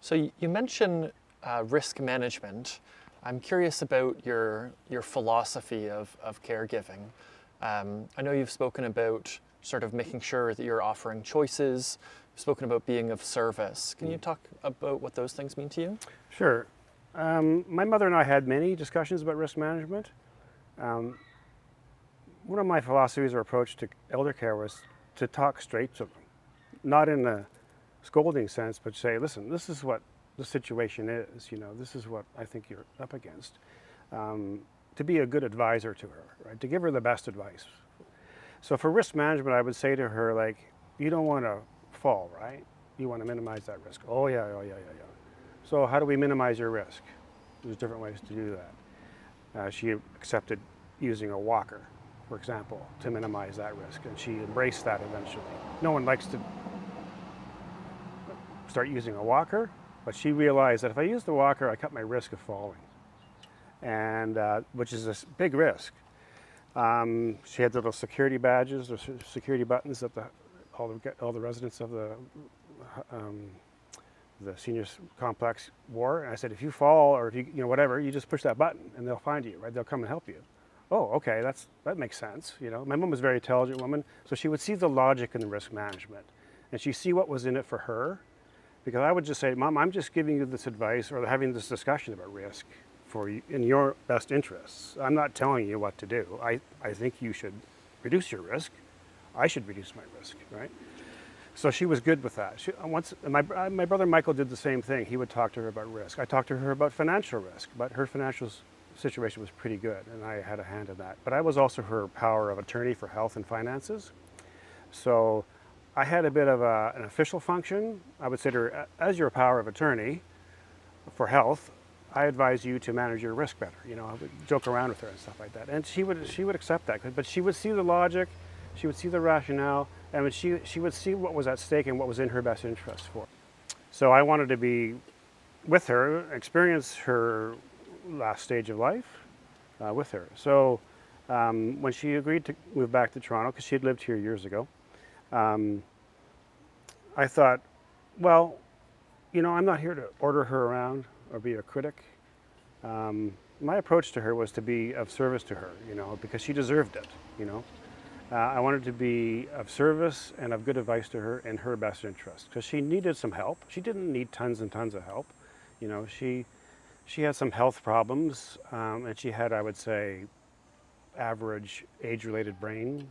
So you mentioned risk management. I'm curious about your philosophy of caregiving. I know you've spoken about sort of making sure that you're offering choices. You've spoken about being of service. Can you talk about what those things mean to you? Sure. My mother and I had many discussions about risk management. One of my philosophies or approach to elder care was to talk straight to them, not in a scolding sense, but say, listen, this is what the situation is, this is what I think you're up against. To be a good advisor to her, right? To give her the best advice. So for risk management, I would say to her, like, you don't want to fall, right? You want to minimize that risk. Oh yeah. So how do we minimize your risk? There's different ways to do that. She accepted using a walker, for example, to minimize that risk, and she embraced that eventually. No one likes to start using a walker, but she realized that if I use the walker, I cut my risk of falling, and which is a big risk. She had little security badges or security buttons that all the residents of the seniors complex wore. And I said, if you fall or if you whatever, you just push that button and they'll find you, right? They'll come and help you. Oh, okay, that makes sense. My mom was a very intelligent woman, so she would see the logic in the risk management, and she'd see what was in it for her. Because I would just say, Mom, I'm just giving you this advice or having this discussion about risk for you, in your best interests. I'm not telling you what to do. I think you should reduce your risk. I should reduce my risk, right? So she was good with that. My brother Michael did the same thing. He would talk to her about risk. I talked to her about financial risk, but her financial situation was pretty good, and I had a hand in that. But I was also her power of attorney for health and finances. So I had a bit of an official function. I would say to her, as your power of attorney for health, I advise you to manage your risk better. I would joke around with her and stuff like that. And she would accept that, but she would see the logic, she would see the rationale, and she would see what was at stake and what was in her best interest for. So I wanted to be with her, experience her last stage of life with her. So when she agreed to move back to Toronto, because she had lived here years ago, I thought, well, I'm not here to order her around or be a critic. My approach to her was to be of service to her, because she deserved it, I wanted to be of service and of good advice to her in her best interest, because she needed some help. She didn't need tons and tons of help. She had some health problems, and she had, I would say, average age-related brain,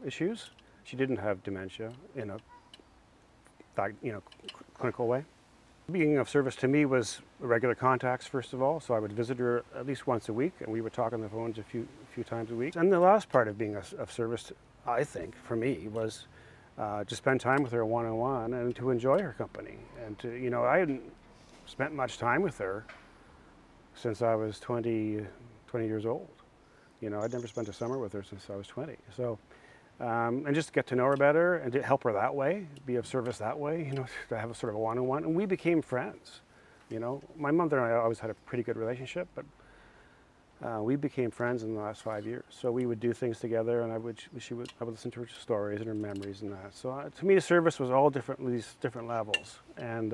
issues. She didn't have dementia in a clinical way. Being of service to me was regular contacts, first of all, so I would visit her at least once a week, and we would talk on the phones a few times a week. And the last part of being of service, I think, for me, was to spend time with her one-on-one and to enjoy her company. And to, I hadn't spent much time with her since I was 20 years old. I'd never spent a summer with her since I was 20. So. And just to get to know her better and to help her that way, be of service that way, to have a sort of a one-on-one. And we became friends. My mother and I always had a pretty good relationship, but we became friends in the last 5 years. So we would do things together, and I would listen to her stories and her memories and that. So to me, service was all these different levels. And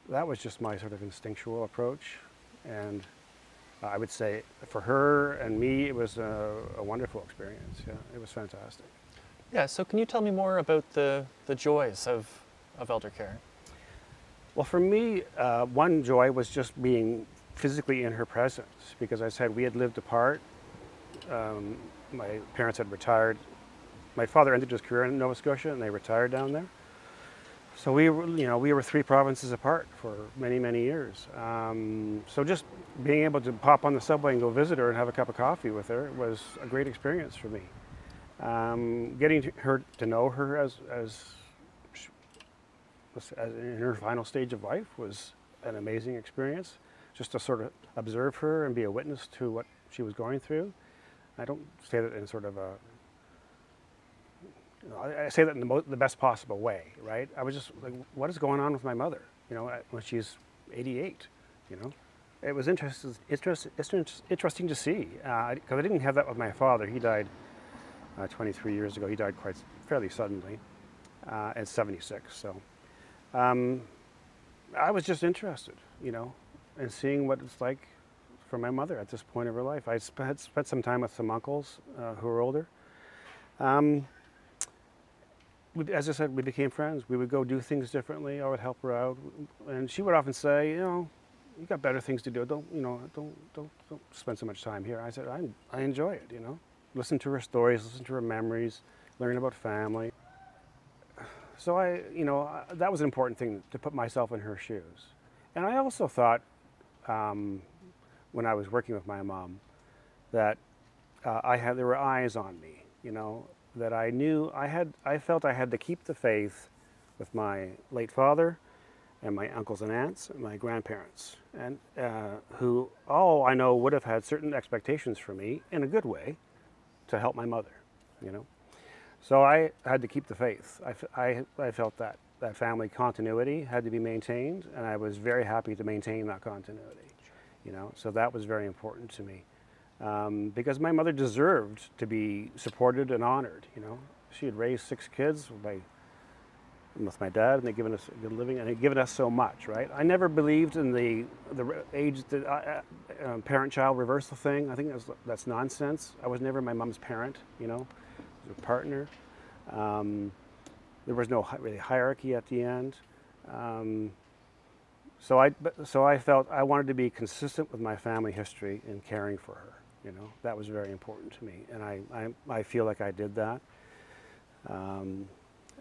that was just my sort of instinctual approach. And I would say for her and me, it was a wonderful experience. Yeah, it was fantastic. Yeah, so can you tell me more about the joys of elder care? Well, for me, one joy was just being physically in her presence, because I said we had lived apart. My parents had retired. My father ended his career in Nova Scotia, and they retired down there. So we were 3 provinces apart for many, many years. So just being able to pop on the subway and go visit her and have a cup of coffee with her was a great experience for me. Getting her to know her as in her final stage of life was an amazing experience. Just to sort of observe her and be a witness to what she was going through. I don't say that in sort of a I say that in the best possible way, right? I was just like, what is going on with my mother? When she's 88, It was interesting to see, because I didn't have that with my father. He died 23 years ago. He died fairly suddenly at 76. So I was just interested, you know, in seeing what it's like for my mother at this point of her life. I spent some time with some uncles who were older. As I said, we became friends. We would go do things differently. I would help her out, and she would often say, you know, you got better things to do. Don't spend so much time here. I said, I enjoy it, you know. Listen to her stories, listen to her memories, learn about family. So that was an important thing, to put myself in her shoes. And I also thought, when I was working with my mom, that there were eyes on me, you know, that I felt I had to keep the faith with my late father and my uncles and aunts and my grandparents, and who all I know would have had certain expectations for me in a good way to help my mother, you know. So I had to keep the faith. I felt that family continuity had to be maintained, and I was very happy to maintain that continuity, you know. So that was very important to me, because my mother deserved to be supported and honored, you know. She had raised 6 kids with my dad, and they'd given us a good living, and they'd given us so much, right? I never believed in the parent-child reversal thing. I think that's nonsense. I was never my mom's parent, you know. I was a partner. There was no really hierarchy at the end. So I felt I wanted to be consistent with my family history in caring for her. You know, that was very important to me, and I feel like I did that.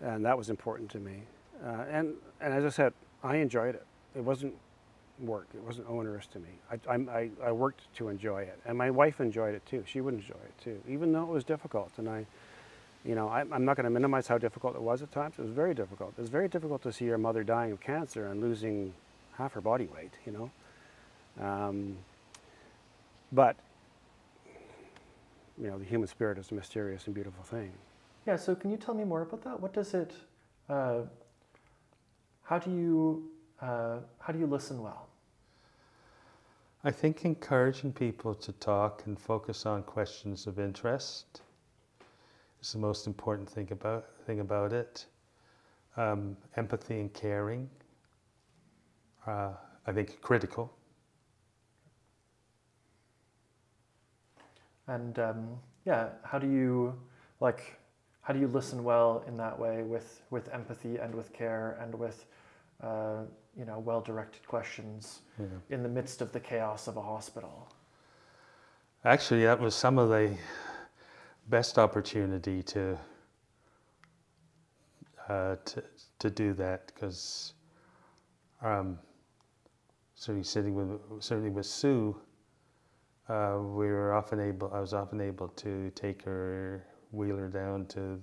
And that was important to me. And as I said, I enjoyed it. It wasn't work. It wasn't onerous to me. I worked to enjoy it, and my wife enjoyed it too. She would enjoy it too, even though it was difficult. And I'm not going to minimize how difficult it was at times. It was very difficult. It was very difficult to see your mother dying of cancer and losing half her body weight, you know. But, you know, the human spirit is a mysterious and beautiful thing. Yeah, so can you tell me more about that? What does it, how do you listen well? I think encouraging people to talk and focus on questions of interest is the most important thing about it. Empathy and caring, I think, critical. And yeah, how do you listen well in that way, with empathy and with care and with well-directed questions in the midst of the chaos of a hospital? Actually, that was some of the best opportunity to do that, because certainly with Sue, I was often able to take her, wheel her down to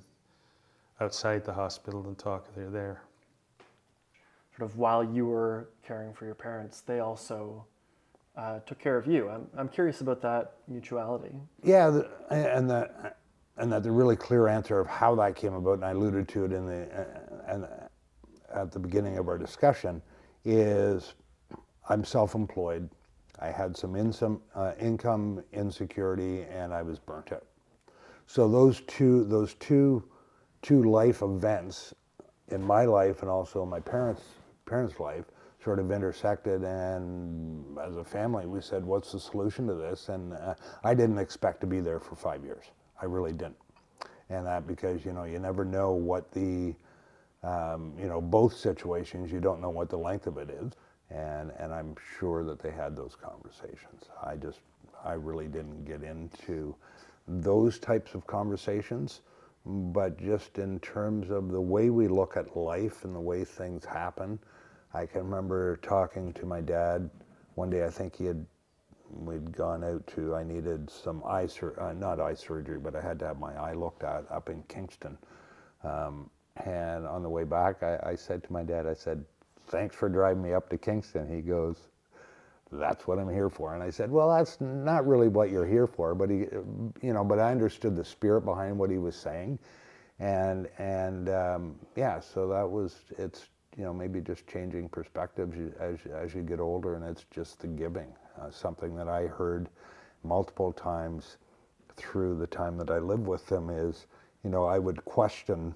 outside the hospital and talk with her there. Sort of while you were caring for your parents, they also took care of you. I'm curious about that mutuality. Yeah, and the really clear answer of how that came about, and I alluded to it at the beginning of our discussion, is I'm self-employed. I had some income insecurity, and I was burnt out. So those two life events in my life and also in my parents' life sort of intersected, and as a family we said, what's the solution to this? And I didn't expect to be there for 5 years. I really didn't. And that because, you never know what the, both situations, you don't know what the length of it is. And I'm sure that they had those conversations. I really didn't get into those types of conversations, but just in terms of the way we look at life and the way things happen. I can remember talking to my dad one day. I think we'd gone out I needed some not eye surgery, but I had to have my eye looked at up in Kingston. And on the way back, I said to my dad, I said, thanks for driving me up to Kingston. He goes, that's what I'm here for. And I said, well, that's not really what you're here for, but but I understood the spirit behind what he was saying. And yeah, so it's maybe just changing perspectives as you get older, and it's just the giving. Something that I heard multiple times through the time that I lived with them is, I would question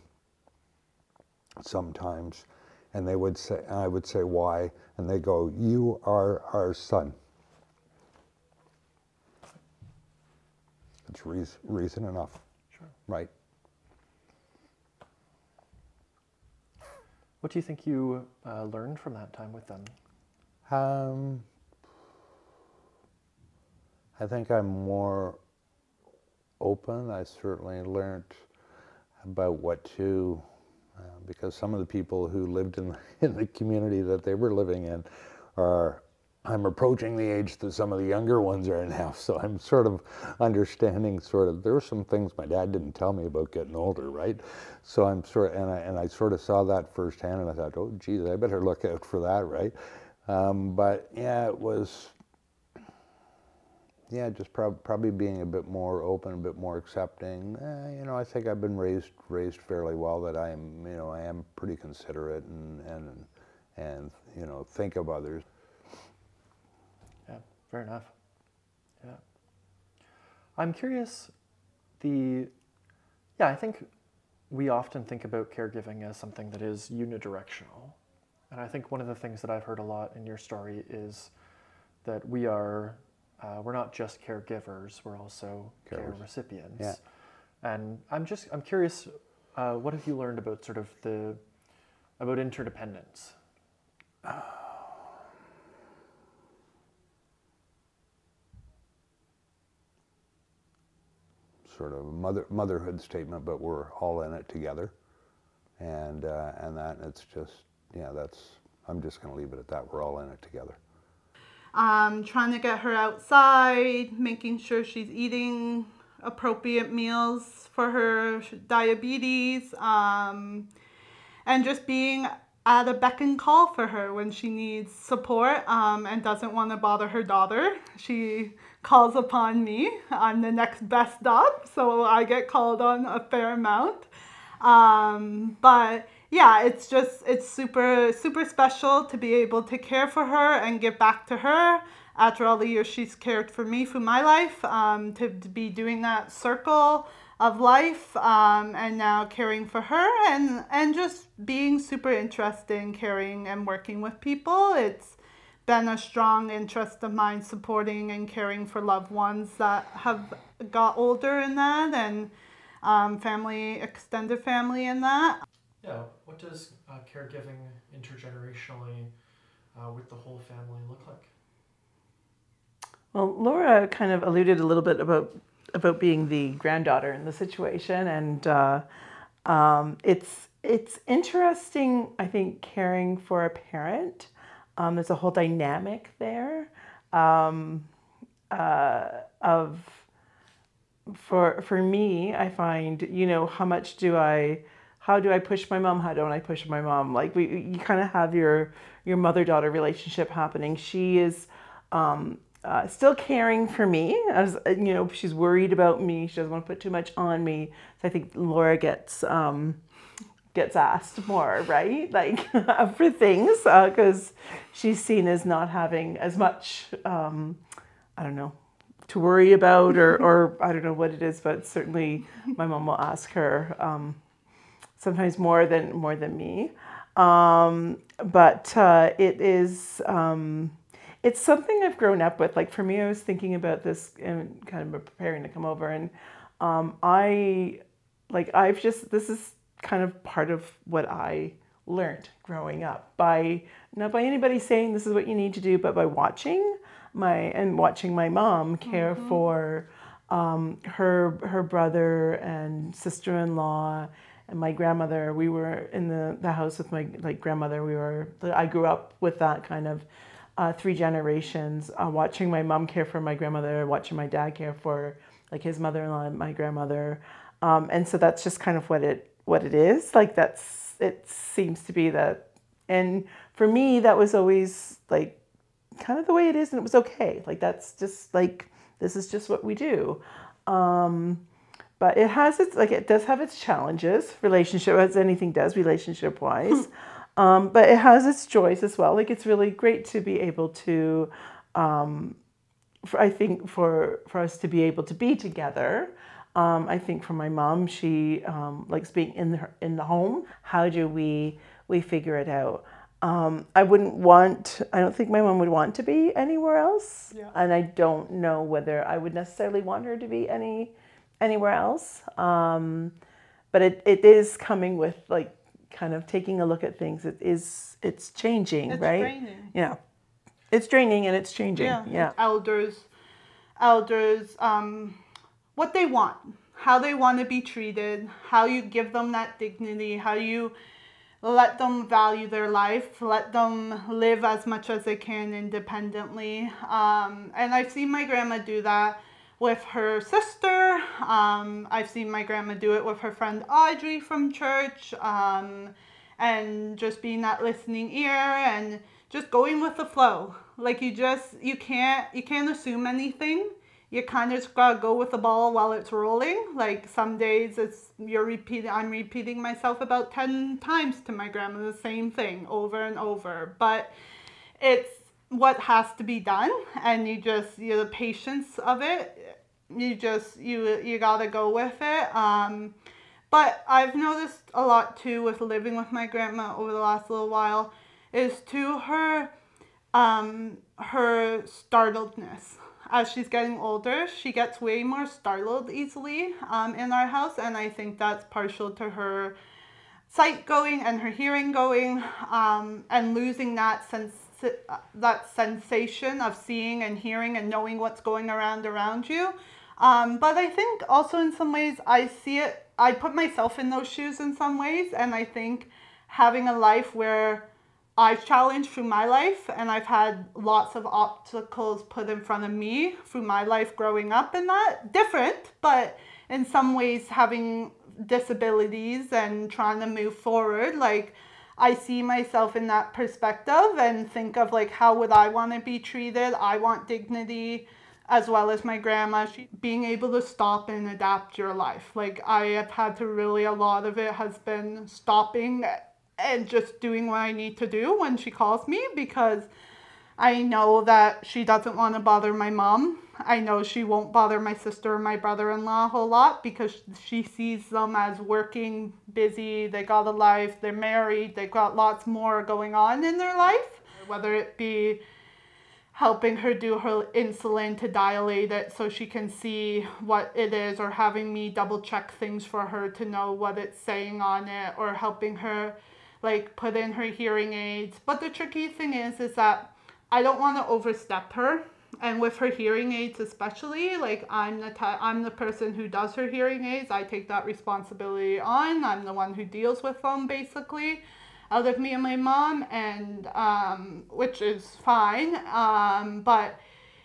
sometimes, And they would say, I would say, why? And they go, you are our son. It's reason enough. Sure. Right. What do you think you learned from that time with them? I think I'm more open. I certainly learned about what to, because some of the people who lived in the community that they were living in I'm approaching the age that some of the younger ones are now, so I'm sort of understanding there were some things my dad didn't tell me about getting older, right? So I'm and I sort of saw that firsthand, and I thought, oh geez, I better look out for that, right? But yeah, it was, yeah, just probably being a bit more open, a bit more accepting. You know, I think I've been raised fairly well, that I am pretty considerate and you know, think of others. Yeah, fair enough. Yeah. I'm curious, I think we often think about caregiving as something that is unidirectional. And I think one of the things that I've heard a lot in your story is that we're not just caregivers, we're also care recipients. Yeah. And I'm curious, what have you learned about about interdependence? Sort of a motherhood statement, but we're all in it together, and it's just, yeah, I'm just going to leave it at that. We're all in it together. Trying to get her outside, making sure she's eating appropriate meals for her diabetes, and just being at a beck and call for her when she needs support and doesn't want to bother her daughter. She calls upon me. I'm the next best stop, so I get called on a fair amount. But yeah, it's super, super special to be able to care for her and give back to her after all the years she's cared for me through my life, to be doing that circle of life, and now caring for her and just being super interested in caring and working with people. It's been a strong interest of mine, supporting and caring for loved ones that have got older in that, and extended family in that. Yeah, what does caregiving intergenerationally with the whole family look like? Well, Laura kind of alluded a little bit about being the granddaughter in the situation, and it's interesting, I think, caring for a parent. There's a whole dynamic there for me, I find, you know, how do I push my mom? How don't I push my mom? Like you kind of have your mother-daughter relationship happening. She is still caring for me, as you know, she's worried about me. She doesn't want to put too much on me. So I think Laura gets asked more, right? Like for things, because she's seen as not having as much, I don't know, to worry about, or I don't know what it is, but certainly my mom will ask her sometimes more than me. But it is, it's something I've grown up with. Like for me, I was thinking about this and kind of preparing to come over, and this is kind of part of what I learned growing up, not by anybody saying this is what you need to do, but by watching my mom care for her brother and sister-in-law and my grandmother. We were in the house with my grandmother. I grew up with that kind of 3 generations, watching my mom care for my grandmother, watching my dad care for like his mother-in-law and my grandmother, and so that's just kind of what it is. Like it seems to be that, and for me that was always like kind of the way it is, and it was okay. Like that's just like, this is just what we do. But it does have its challenges, relationship, as anything does, relationship wise. But it has its joys as well. Like it's really great to be able to, I think for us to be able to be together. I think for my mom, she likes being in the home. How do we we figure it out. I don't think my mom would want to be anywhere else. Yeah. And I don't know whether I would necessarily want her to be anywhere else. But it is coming with like kind of taking a look at things. It's changing, it's right? Draining. Yeah. It's draining and it's changing. Yeah. Elders, what they want, how they want to be treated, how you give them that dignity, how you let them value their life, let them live as much as they can independently. And I've seen my grandma do that with her sister. I've seen my grandma do it with her friend Audrey from church, and just being that listening ear and just going with the flow. Like you can't assume anything. You kind of just gotta go with the ball while it's rolling. Like some days I'm repeating myself about 10 times to my grandma, the same thing over and over. But it's what has to be done, and the patience of it, you gotta go with it. But I've noticed a lot too with living with my grandma over the last little while is to her startledness. As she's getting older, she gets way more startled easily in our house, and I think that's partial to her sight going and her hearing going, and losing that sensation of seeing and hearing and knowing what's going around you. But I think also in some ways I put myself in those shoes in some ways, and I think having a life where I've challenged through my life, and I've had lots of obstacles put in front of me through my life growing up, and that different, but in some ways having disabilities and trying to move forward, like I see myself in that perspective and think of like, how would I want to be treated? I want dignity, as well as my grandma, being able to stop and adapt your life. Like I have had to really, a lot of it has been stopping and just doing what I need to do when she calls me, because I know that she doesn't want to bother my mom. I know she won't bother my sister or my brother-in-law a whole lot because she sees them as working, busy, they got a life, they're married, they've got lots more going on in their life. Whether it be helping her do her insulin to dilate it so she can see what it is, or having me double check things for her to know what it's saying on it, or helping her like put in her hearing aids. But the tricky thing is that I don't want to overstep her, and with her hearing aids especially, like I'm the person who does her hearing aids. I take that responsibility on. I'm the one who deals with them basically out of me and my mom, and which is fine, but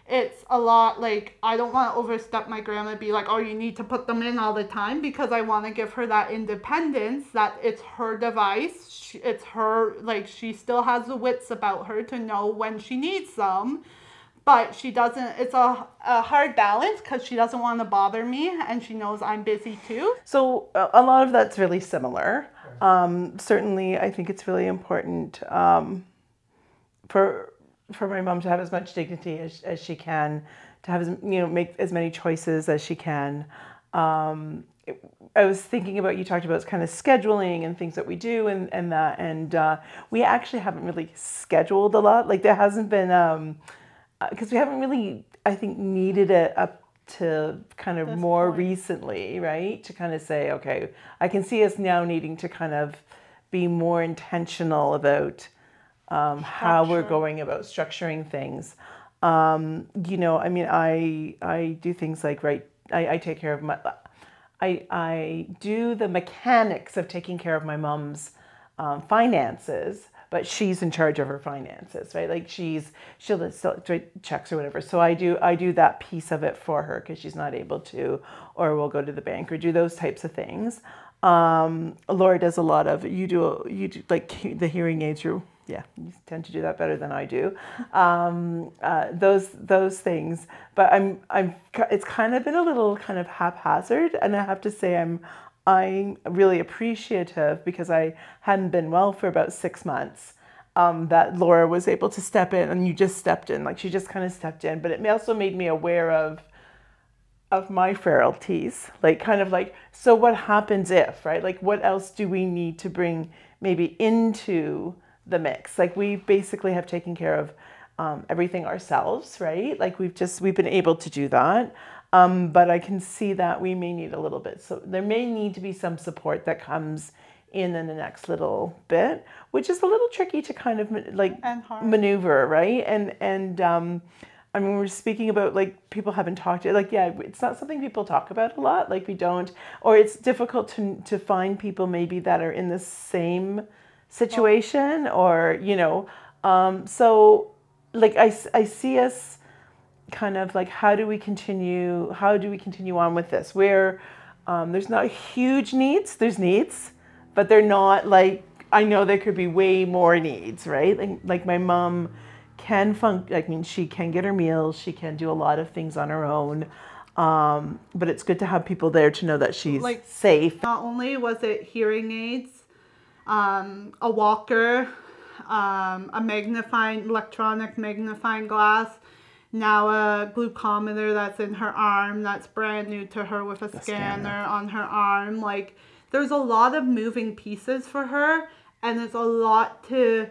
it's a lot, like I don't want to overstep my grandma, be like, oh, you need to put them in all the time, because I want to give her that independence, that it's her device, it's her, like she still has the wits about her to know when she needs them, but she doesn't, it's a hard balance because she doesn't want to bother me and she knows I'm busy too. So a lot of that's really similar. Certainly I think it's really important for my mom to have as much dignity as she can, to have make as many choices as she can. I was thinking about, you talked about kind of scheduling and things that we do and we actually haven't really scheduled a lot. Like there hasn't been, because we haven't really, I think, needed it up to kind of more recently, right? To kind of say, okay, I can see us now needing to kind of be more intentional about how we're going about structuring things. I mean, I do things like, I take care of I do the mechanics of taking care of my mom's finances, but she's in charge of her finances, right? Like she'll still write checks or whatever. So I do that piece of it for her because she's not able to, or we'll go to the bank or do those types of things. Laura does a lot of, you do like the hearing aids, you tend to do that better than I do. Those things, but it's kind of been a little kind of haphazard, and I have to say I'm really appreciative, because I hadn't been well for about 6 months, that Laura was able to step in, and you just stepped in, like she just kind of stepped in. But it also made me aware of of my frailties, like kind of like, so what happens if, right? Like what else do we need to bring maybe into the mix? Like we basically have taken care of everything ourselves, right? Like we've been able to do that. But I can see that we may need a little bit. So there may need to be some support that comes in the next little bit, which is a little tricky to kind of like maneuver, right? And I mean, we're speaking about like people haven't talked, like, yeah, it's not something people talk about a lot. Like we don't, or it's difficult to find people maybe that are in the same situation or, you know, so like I see us kind of like, how do we continue on with this? Where there's not huge needs, there's needs, but they're not like, I know there could be way more needs, right? Like my mom can she can get her meals, she can do a lot of things on her own, but it's good to have people there to know that she's like safe. Not only was it hearing aids, a walker, a electronic magnifying glass, now a glucometer that's in her arm that's brand new to her with a scanner on her arm. Like there's a lot of moving pieces for her, and it's a lot to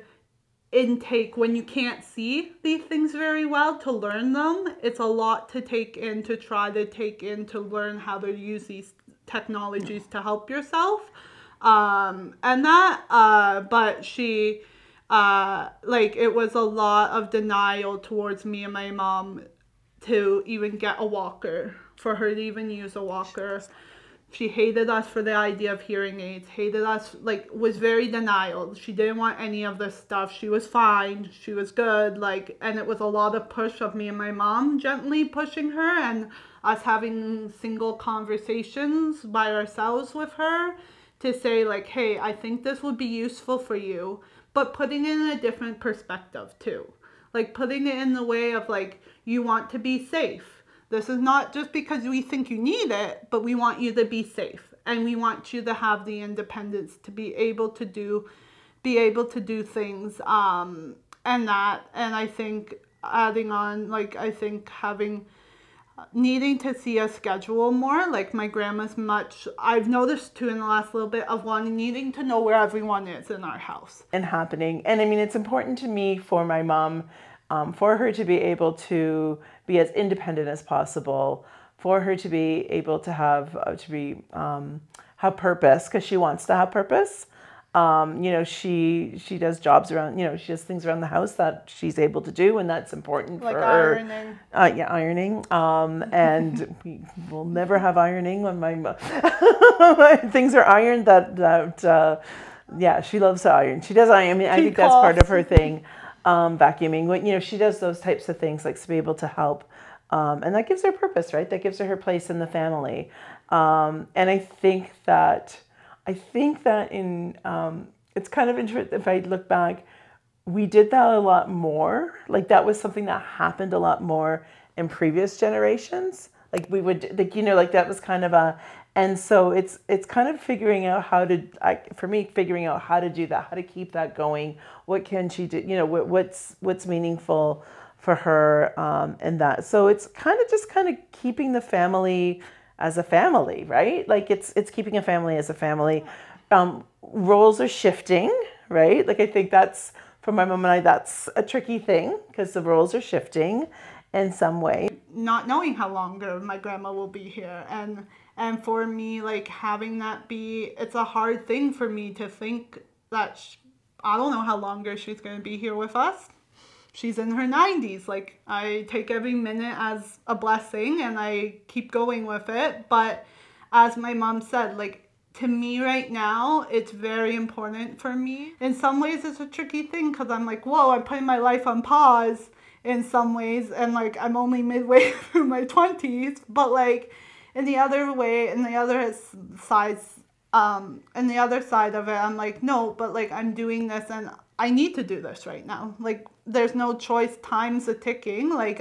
intake when you can't see these things very well to learn them. It's a lot to take in, to try to take in, to learn how to use these technologies to help yourself. But she, like it was a lot of denial towards me and my mom to even get a walker, for her to even use a walker. She hated us for the idea of hearing aids, hated us, like was very denial. She didn't want any of this stuff. She was fine, she was good, like, and it was a lot of push of me and my mom gently pushing her, and us having single conversations by ourselves with her to say like, hey, I think this would be useful for you, but putting it in a different perspective too. Like putting it in the way of like, you want to be safe. This is not just because we think you need it, but we want you to be safe, and we want you to have the independence to be able to do things. And I think adding on, like, I think needing to see a schedule more, like my grandma's I've noticed too in the last little bit of needing to know where everyone is in our house. And happening. And I mean, it's important to me for my mom, for her to be able to be as independent as possible, for her to be able to have purpose, because she wants to have purpose. You know, she does jobs around, you know, she does things around the house that she's able to do, and that's important for her. Like ironing. Ironing. And we will never have ironing when things are ironed yeah, she loves to iron. She does iron. I mean, I think that's part of her thing. Vacuuming, you know, she does those types of things, like to be able to help. And that gives her purpose, right? That gives her place in the family. And I think that in, it's kind of interesting, if I look back, we did that a lot more. Like that was something that happened a lot more in previous generations. Like we would, like, you know, like that was kind of and so it's kind of figuring out figuring out how to do that, how to keep that going. What can she do? You know, what's meaningful for her, and that. So it's kind of keeping the family as a family, right? Like it's keeping a family as a family. Roles are shifting, right? Like I think that's, for my mom and I, that's a tricky thing, because the roles are shifting in some way. Not knowing how long my grandma will be here, and for me, like having that it's a hard thing for me to think that I don't know how longer she's going to be here with us. She's in her 90s. Like I take every minute as a blessing and I keep going with it. But as my mom said, like to me right now, it's very important for me. In some ways, it's a tricky thing because I'm like, whoa, I'm putting my life on pause in some ways, and like I'm only midway through my 20s. But like in the other way, in the other side of it, I'm like, no, but like I'm doing this and I need to do this right now. Like there's no choice. Time's a ticking. Like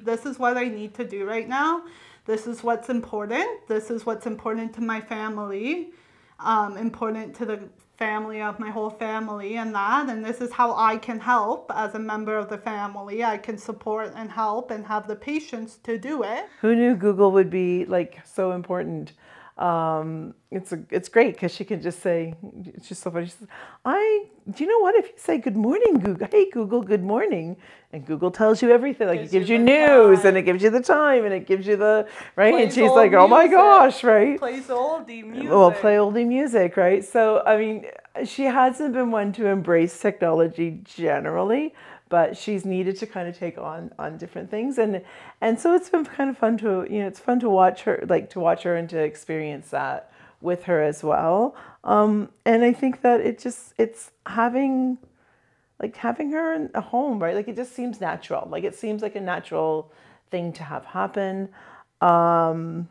this is what I need to do right now. This is what's important. This is what's important to my family. important to the family of my whole family and that, and this is how I can help as a member of the family. I can support and help and have the patience to do it. Who knew Google would be like so important? It's great because she can just say, it's just so funny. She says, do you know what? If you say good morning, Google, hey Google, good morning, and Google tells you everything. Like it gives you news and it gives you the time and it gives you the, right? And she's like, oh my gosh, right? Plays oldie music. Well, play oldie music, right? So, I mean, she hasn't been one to embrace technology generally, but she's needed to kind of take on different things. And so it's been kind of fun to, it's fun to watch her, and to experience that with her as well. And I think that it's having her in a home, right? Like it just seems natural. Like it seems like a natural thing to have happen. I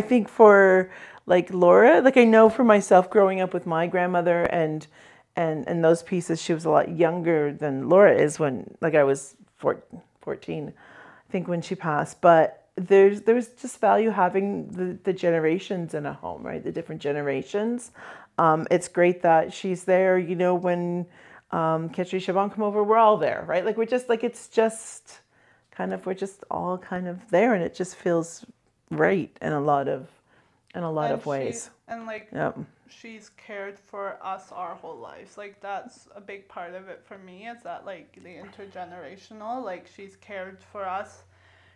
think for like Laura, like I know for myself growing up with my grandmother and those pieces, she was a lot younger than Laura is when, like I was 14, I think when she passed. But there's just value having the generations in a home, right? The different generations. It's great that she's there, when Ketri Shaban come over, we're all there, right? Like we're just like, it's just kind of, we're just all kind of there, and it just feels right in a lot of ways. She's cared for us our whole lives. Like that's a big part of it for me, is that like the intergenerational, like she's cared for us.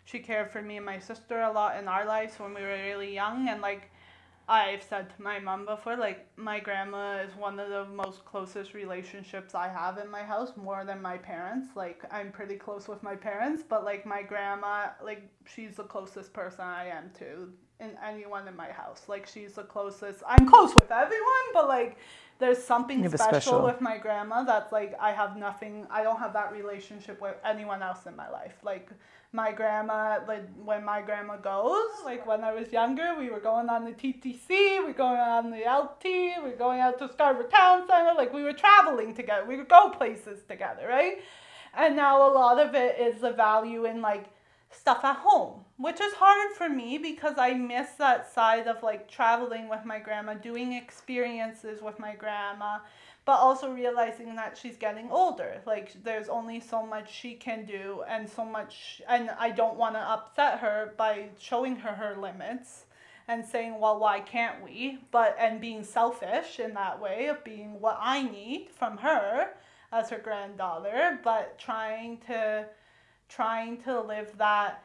She cared for me and my sister a lot in our lives when we were really young. And like I've said to my mom before, like my grandma is one of the most closest relationships I have in my house, more than my parents. Like I'm pretty close with my parents, but like my grandma, like she's the closest person I am to in anyone in my house. Like she's the closest. I'm close with everyone, but like there's something special with my grandma that's like I don't have that relationship with anyone else in my life. Like my grandma, like when my grandma goes, like when I was younger, we were going on the TTC, we're going on the LT, we're going out to Scarborough Town Center, like we were traveling together, we would go places together, right? And now a lot of it is the value in like stuff at home, which is hard for me because I miss that side of like traveling with my grandma, doing experiences with my grandma, but also realizing that she's getting older. Like there's only so much she can do and so much, and I don't want to upset her by showing her limits and saying, well, why can't we? And being selfish in that way of being what I need from her as her granddaughter, but trying to live that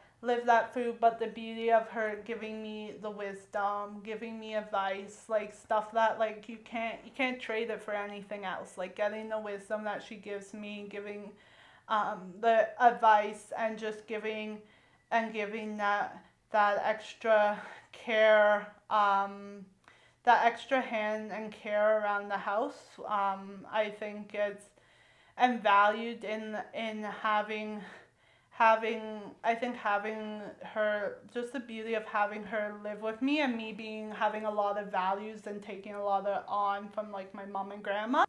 through, but the beauty of her giving me the wisdom, giving me advice, like stuff that like you can't trade it for anything else. Like getting the wisdom that she gives me, giving the advice, and just giving that extra care, that extra hand and care around the house. I think it's and valued in having her, just the beauty of having her live with me, and me having a lot of values and taking a lot on from like my mom and grandma.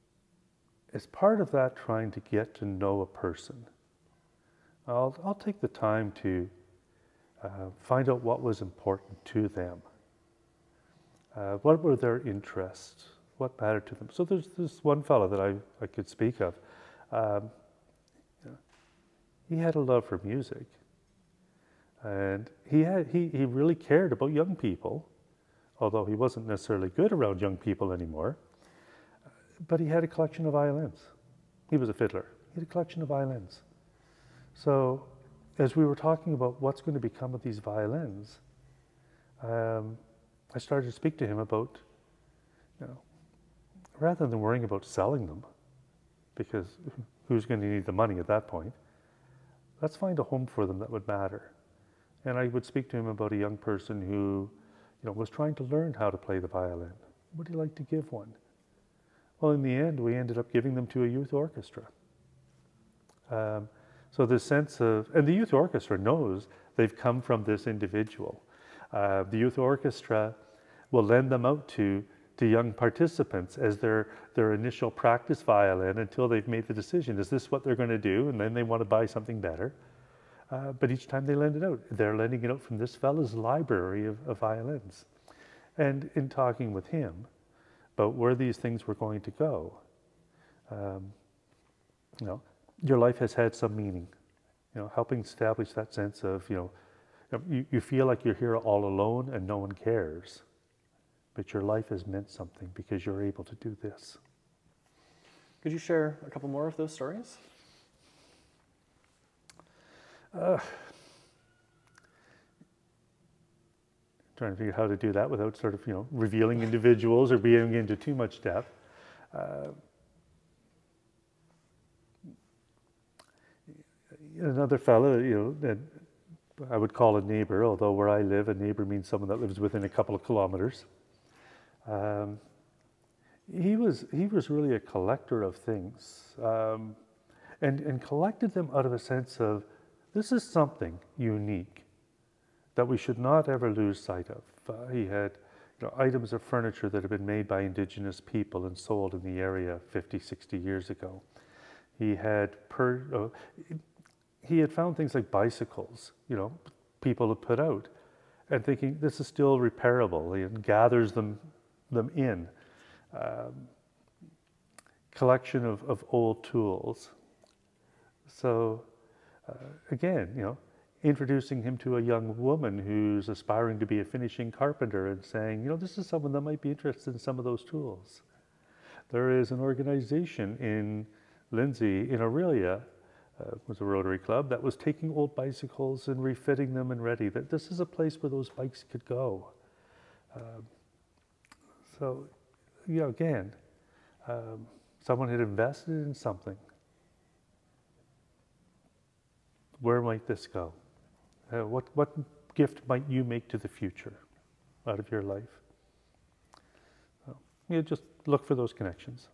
As part of that, trying to get to know a person, I'll take the time to find out what was important to them. What were their interests? What mattered to them? So there's this one fellow that I could speak of. He had a love for music, and he really cared about young people, although he wasn't necessarily good around young people anymore. But he had a collection of violins. He was a fiddler. He had a collection of violins. So as we were talking about what's going to become of these violins, I started to speak to him about, rather than worrying about selling them, because who's going to need the money at that point, let's find a home for them that would matter. And I would speak to him about a young person who, was trying to learn how to play the violin. Would he like to give one? Well, in the end, we ended up giving them to a youth orchestra. So this sense of, and the youth orchestra knows they've come from this individual. The youth orchestra will lend them out to young participants as their initial practice violin until they've made the decision, is this what they're going to do? And then they want to buy something better. But each time they lend it out, they're lending it out from this fellow's library of violins. And in talking with him about where these things were going to go, you know, your life has had some meaning. You know, helping establish that sense of, you feel like you're here all alone and no one cares, but your life has meant something because you're able to do this. Could you share a couple more of those stories? Trying to figure out how to do that without sort of, revealing individuals or being into too much depth. Another fellow, that I would call a neighbor, although where I live, a neighbor means someone that lives within a couple of kilometers. He was really a collector of things, and collected them out of a sense of, this is something unique that we should not ever lose sight of. He had items of furniture that had been made by indigenous people and sold in the area 50, 60 years ago. He had found things like bicycles, people had put out, and thinking this is still repairable, and gathers them in. Collection of old tools. So again, introducing him to a young woman who's aspiring to be a finishing carpenter and saying, this is someone that might be interested in some of those tools. There is an organization in Lindsay, in Aurelia, was a Rotary Club, that was taking old bicycles and refitting them and ready. That this is a place where those bikes could go. So, again, someone had invested in something. Where might this go? What gift might you make to the future out of your life? So, just look for those connections.